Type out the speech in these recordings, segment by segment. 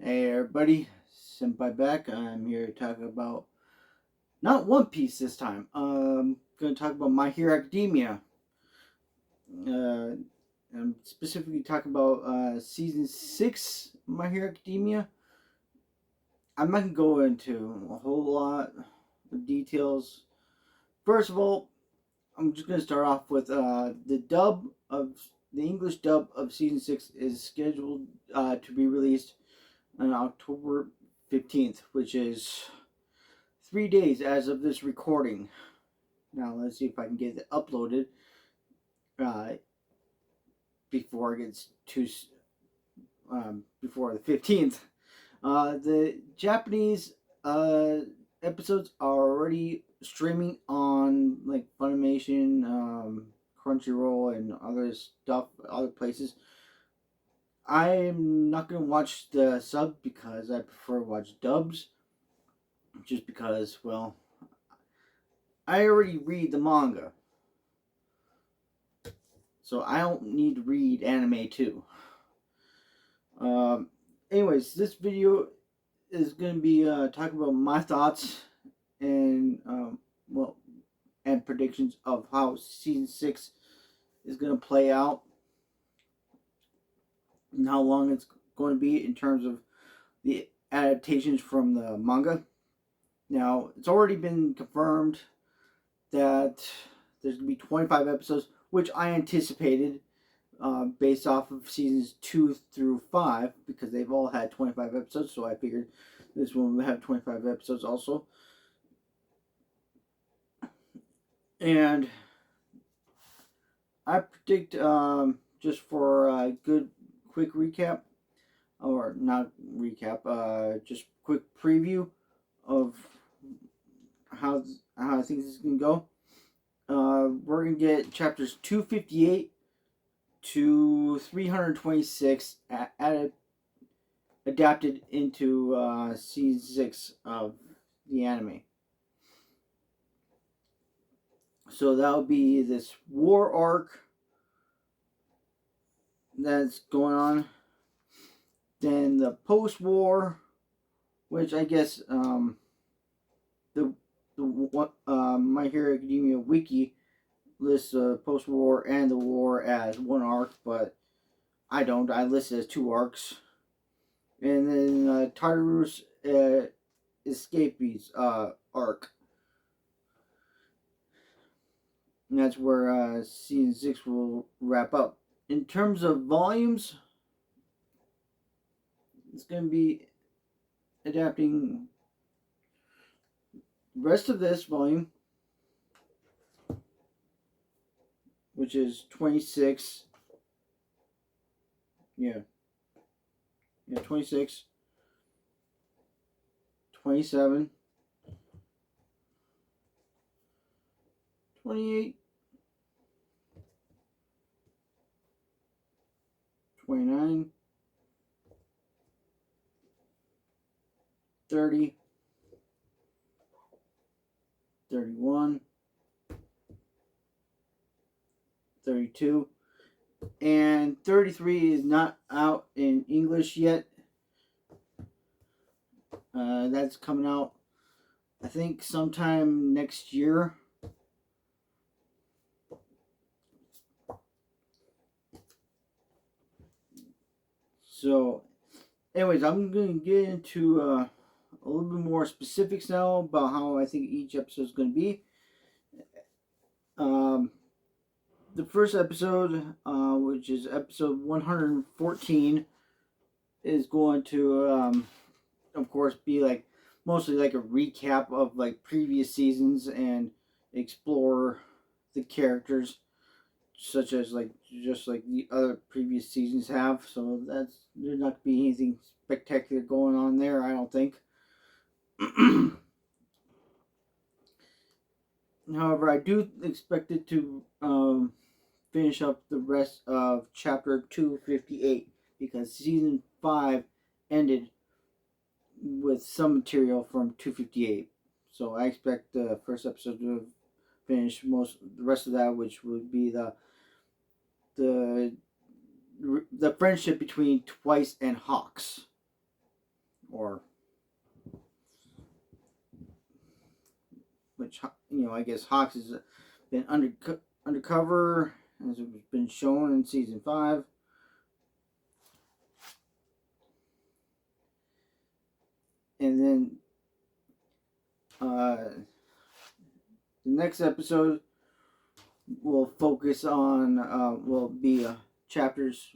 Hey everybody, Senpai back. I'm here to talk about not One Piece this time. Going to talk about My Hero Academia. Uh, I'm specifically talking about season 6 My Hero Academia. I'm not going to go into a whole lot of details. First of all, I'm just going to start off with the English dub of season 6 is scheduled to be released on October 15th, which is 3 days as of this recording. Now let's see if I can get it uploaded uh, before it gets too before the 15th. The Japanese episodes are already streaming on like Funimation, Crunchyroll, and other stuff, other places. I'm not gonna watch the sub because I prefer to watch dubs. Just because, well, I already read the manga, so I don't need to read anime too. Um, Anyways, this video is going to be talking about my thoughts and well and predictions of how season 6 is going to play out and how long it's going to be in terms of the adaptations from the manga. Now, it's already been confirmed that there's going to be 25 episodes, which I anticipated based off of seasons 2 through 5 because they've all had 25 episodes, so I figured this one would have 25 episodes also. And I predict, just for a good quick recap, or not recap, just quick preview of how I think this is gonna go. We're gonna get chapters 258 to 326 adapted into season 6 of the anime. So that'll be this war arc that's going on. Then the post-war, which I guess the My Hero Academia wiki lists post-war and the war as one arc, but I don't. I list it as two arcs. And then Tartarus Escapees arc. And that's where season 6 will wrap up. In terms of volumes, it's going to be adapting the rest of this volume, which is 26. Yeah, 26, 27, 28, 29, 30, 31, 32, and 33 is not out in English yet. That's coming out, I think, sometime next year. So, anyways, I'm going to get into a little bit more specifics now about how I think each episode is going to be. The first episode, which is episode 114, is going to, of course, be like mostly like a recap of like previous seasons and explore the characters, such as like just like the other previous seasons have. So that's there's not gonna be anything spectacular going on there, I don't think. However, I do expect it to finish up the rest of chapter 258 because season 5 ended with some material from 258. So I expect the first episode to finish most the rest of that, which would be the friendship between Twice and Hawks. I guess Hawks has been undercover, as it's been shown in season 5. And then the next episode will focus on will be chapters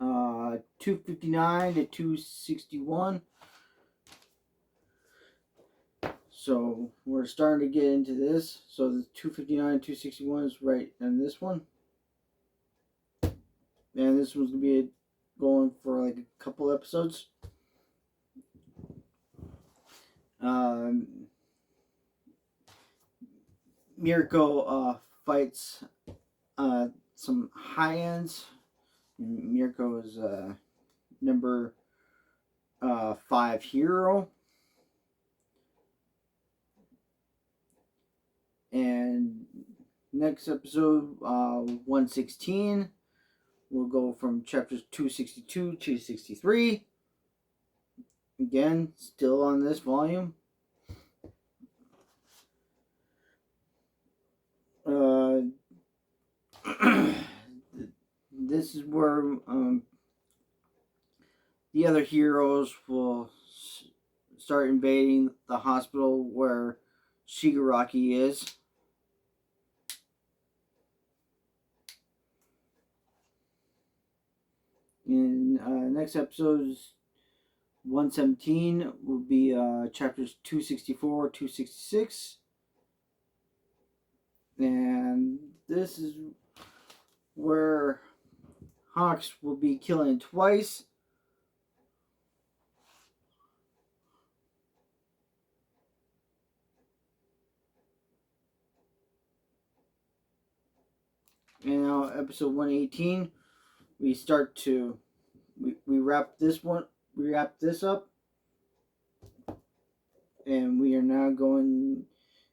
259 to 261. So we're starting to get into this. So the 259, 261 is right in this one. And this one's going to be going for like a couple episodes. Mirko fights some high ends. Mirko is number 5 hero. And next episode, 116, we'll go from chapters 262 to 263. Again, still on this volume. This is where the other heroes will start invading the hospital where Shigaraki is. In next episode, 117, will be chapters 264, 266. And this is where Hawks will be killing twice. And now episode 118, we start to we wrap this up, and we are now going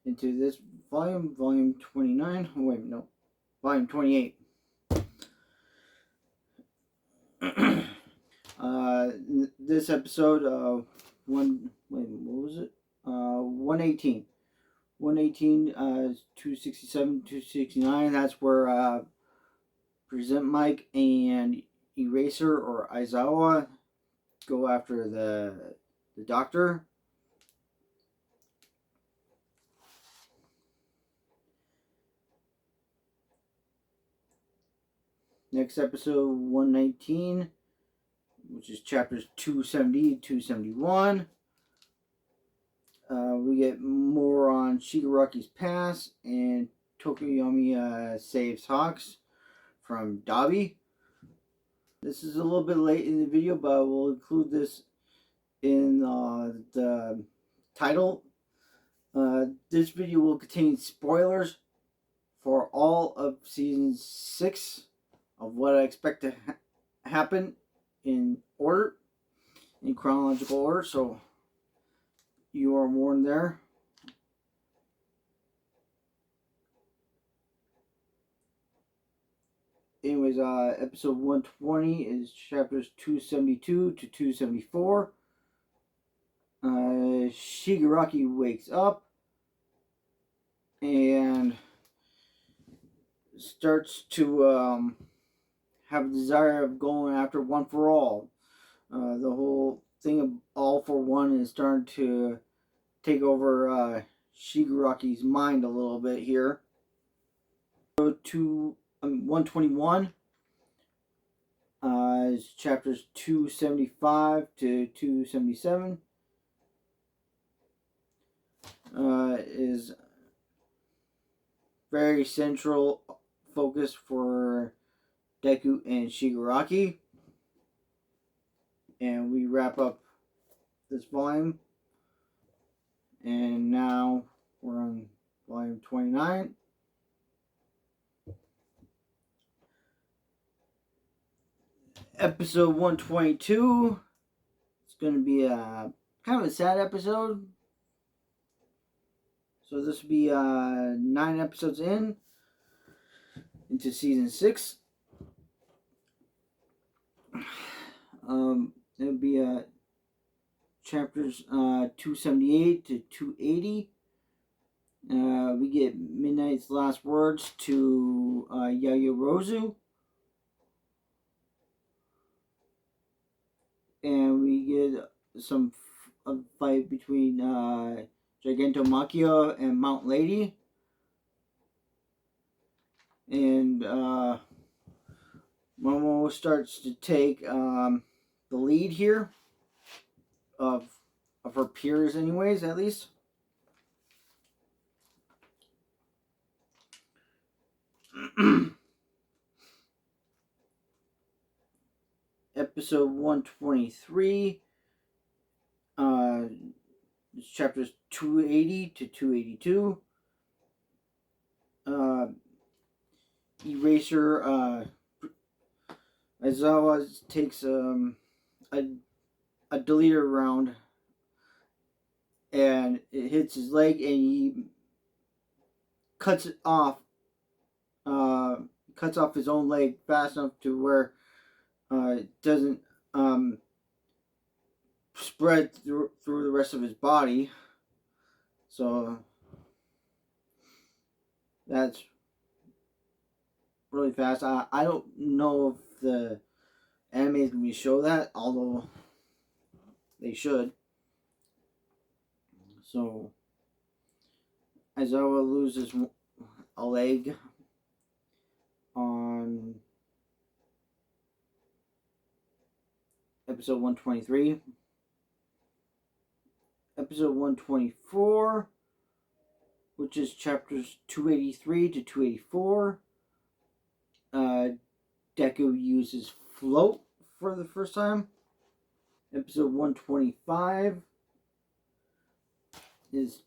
into this volume 29. Oh, wait, no, volume 28. This episode, what was it? 118. 118, 267, 269. That's where Present Mike and Eraser or Aizawa go after the doctor. Next episode, 119, which is chapters 270 to 271. We get more on Shigaraki's past, and Tokoyami saves Hawks from Dabi. This is a little bit late in the video, but we'll include this in the title. This video will contain spoilers for all of season 6 of what I expect to happen in chronological order, so you are warned there. Anyways, episode 120 is chapters 272 to 274. Shigaraki wakes up and starts to have a desire of going after One for All. The whole thing of All for One is starting to take over Shigaraki's mind a little bit here. Go to 121 is chapters 275 to 277. Is very central focus for Deku and Shigaraki. And we wrap up this volume. And now we're on volume 29. Episode 122. It's going to be a kind of a sad episode. So this will be 9 episodes into season 6. It'll be chapters 278 to 280. We get Midnight's last words to Yaoyorozu. And we get some fight between Gigantomachia and Mount Lady. And Momo starts to take the lead here of her peers, anyways, at least. Episode 123, chapters 280 to 282. Eraser Aizawa takes a deleter round, and it hits his leg, and he cuts it off. Cuts off his own leg fast enough to where it doesn't spread through the rest of his body. So that's really fast. I don't know if the anime is going to show that, although they should. So Aizawa loses a leg on episode 123. Episode 124, which is chapters 283 to 284. Deku uses float for the first time. Episode 125 is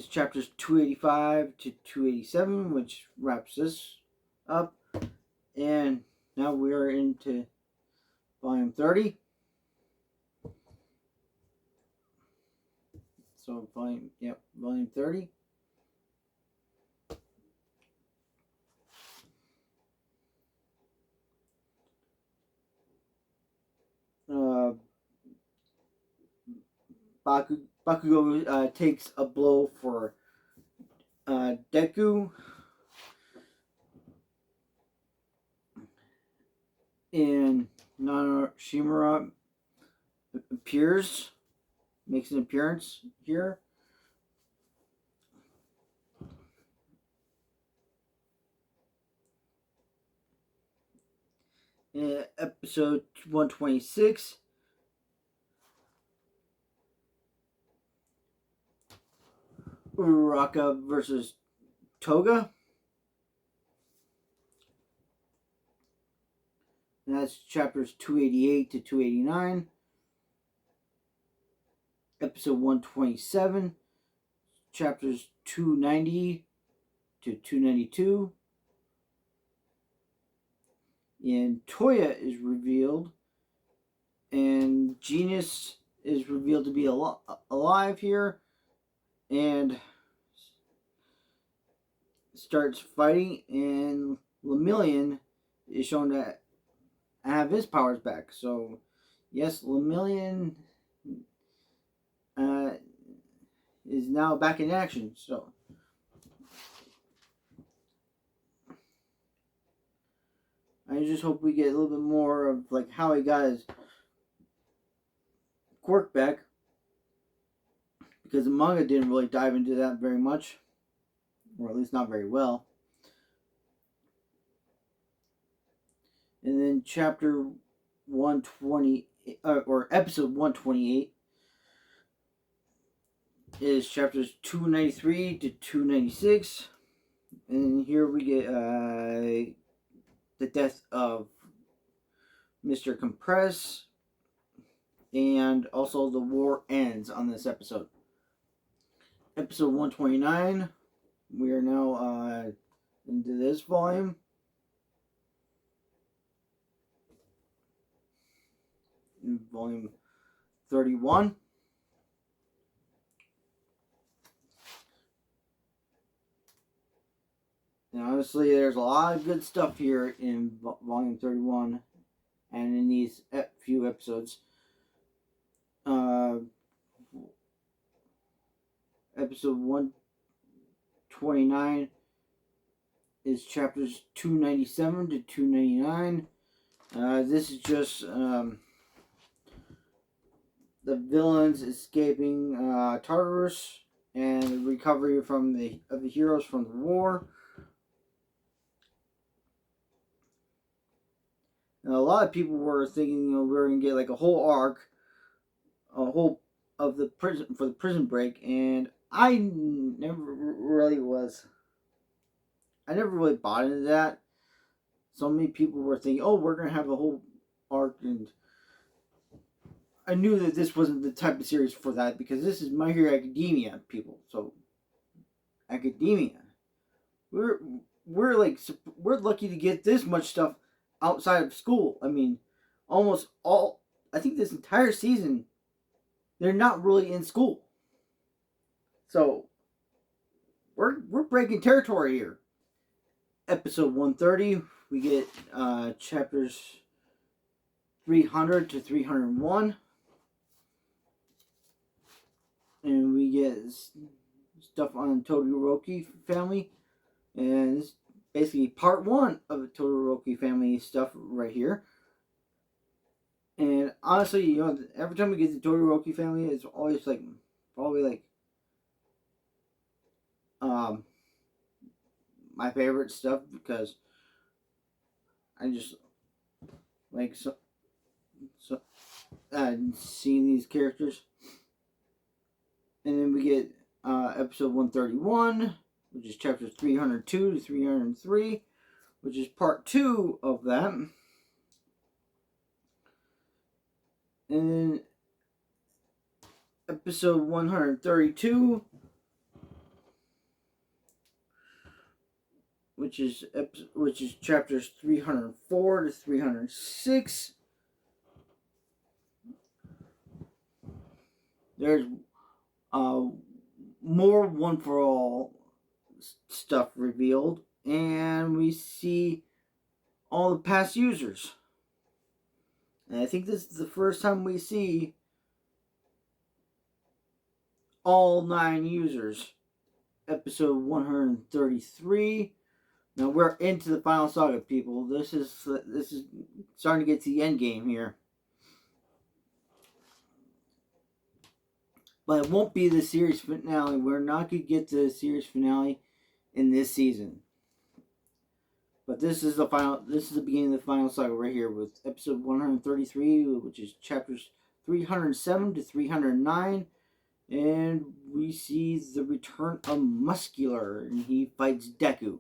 chapters 285 to 287, which wraps this up. And now we are into volume 30. So volume 30. Bakugo takes a blow for Deku, and Nanoshimura makes an appearance here. Episode 126. Uraraka versus Toga. And that's chapters 288 to 289. Episode 127. Chapters 290 to 292. And Toya is revealed. And Genius is revealed to be alive here. And starts fighting, and Lemillion is shown to have his powers back. So, yes, Lemillion is now back in action. So, I just hope we get a little bit more of like how he got his quirk back, because the manga didn't really dive into that very much, or at least not very well. And then chapter 120, or episode 128, is chapters 293 to 296. And here we get the death of Mr. Compress, and also the war ends on this episode. Episode 129, we are now into this volume. In volume 31. And honestly, there's a lot of good stuff here in volume 31 and in these few episodes. Episode 229 is chapters 297 to 299. This is just the villains escaping Tartarus and the recovery of the heroes from the war. Now, a lot of people were thinking, we were gonna get like a whole arc, a whole of the prison break, and I never really bought into that. So many people were thinking, we're gonna have a whole arc, and I knew that this wasn't the type of series for that, because this is My Hero Academia, people. So Academia, we're lucky to get this much stuff outside of school. I mean, almost all, I think this entire season, they're not really in school. So we're breaking territory here. Episode 130, we get chapters 300 to 301. And we get stuff on Todoroki family. And this is basically part 1 of the Todoroki family stuff right here. And honestly, every time we get the Todoroki family, it's always like, probably like, my favorite stuff, because I just like seeing these characters. And then we get episode 131, which is chapters 302 to 303, which is part 2 of that. And then episode 132, which is chapters 304 to 306. There's more One for All stuff revealed, and we see all the past users. And I think this is the first time we see all 9 users. Episode 133. Now we're into the final saga, people. This is starting to get to the end game here. But it won't be the series finale. We're not going to get to the series finale in this season. But this is the beginning of the final saga right here with episode 133, which is chapters 307 to 309. And we see the return of Muscular, and he fights Deku.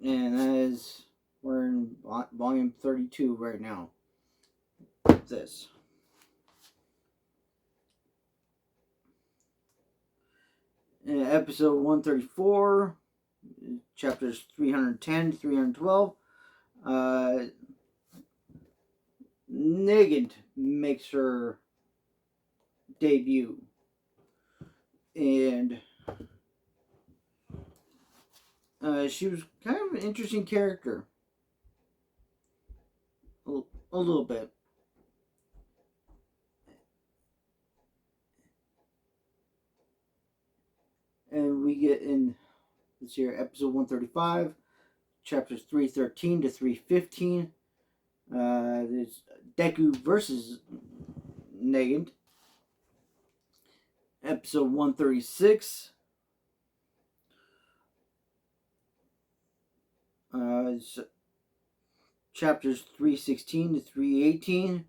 And we're in volume 32 right now. This. In episode 134, chapters 310 to 312, Negant makes her debut. And she was kind of an interesting character. A little bit. And we get in this here, episode 135, chapters 313 to 315. There's Deku versus Negant. Episode 136. Chapters 316 to 318.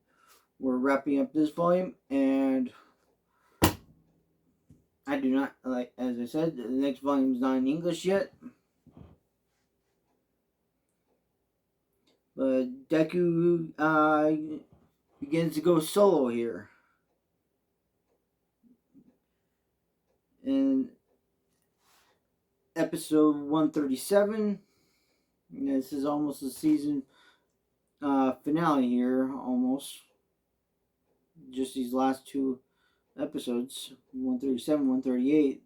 We're wrapping up this volume, and I do not, like, as I said, the next volume is not in English yet. But Deku begins to go solo here. In episode 137, this is almost the season finale here, almost. Just these last 2 episodes, 137, 138.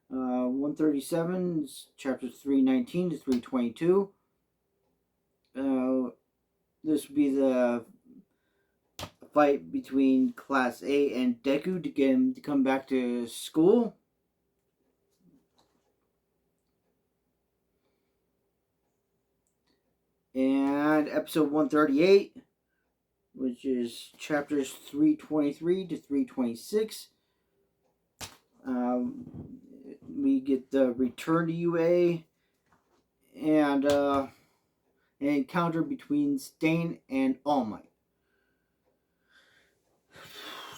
137 is chapters 319 to 322. This would be the fight between Class A and Deku to get him to come back to school. And episode 138, which is chapters 323 to 326. We get the return to UA and an encounter between Stain and All Might.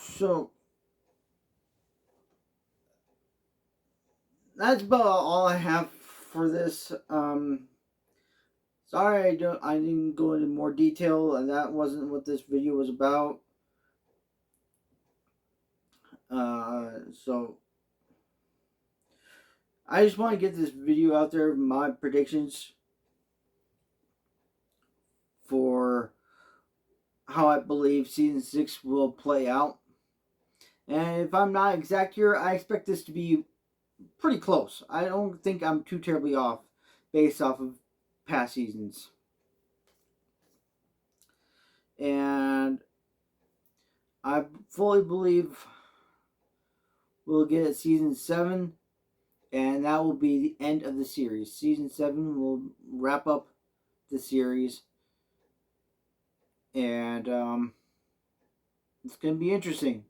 So that's about all I have for this. Sorry I didn't go into more detail, and that wasn't what this video was about. So I just want to get this video out there, my predictions for how I believe season 6 will play out. And if I'm not exact here, I expect this to be pretty close. I don't think I'm too terribly off based off of past seasons. And I fully believe we'll get a season 7, and that will be the end of the series. Season 7 will wrap up the series, and it's going to be interesting.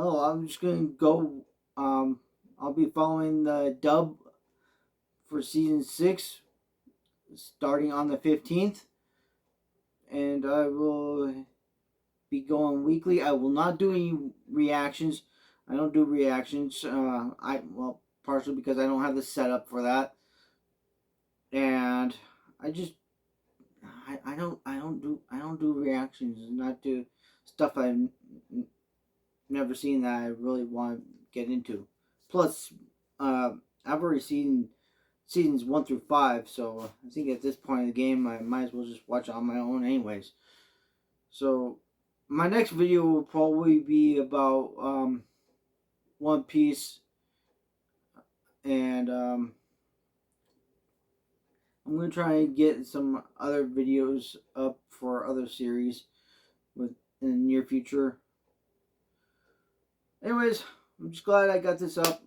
I'm just going to go, I'll be following the dub for season 6 starting on the 15th, and I will be going weekly. I will not do any reactions. I don't do reactions. Partially because I don't have the setup for that, and I don't do reactions. Not do stuff I've never seen that I really want to get into. Plus, I've already seen seasons 1 through 5, so I think at this point in the game I might as well just watch it on my own anyways. So my next video will probably be about One Piece, and I'm going to try and get some other videos up for other series in the near future. Anyways, I'm just glad I got this up.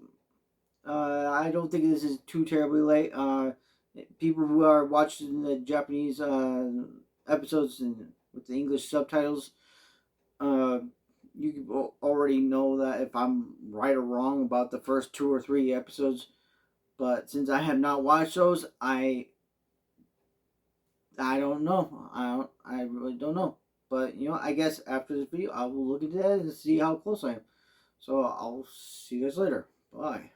I don't think this is too terribly late. People who are watching the Japanese episodes with the English subtitles, you already know that if I'm right or wrong about the first 2 or 3 episodes. But since I have not watched those, I don't know. I really don't know. But I guess after this video, I will look at that and see how close I am. So I'll see you guys later. Bye.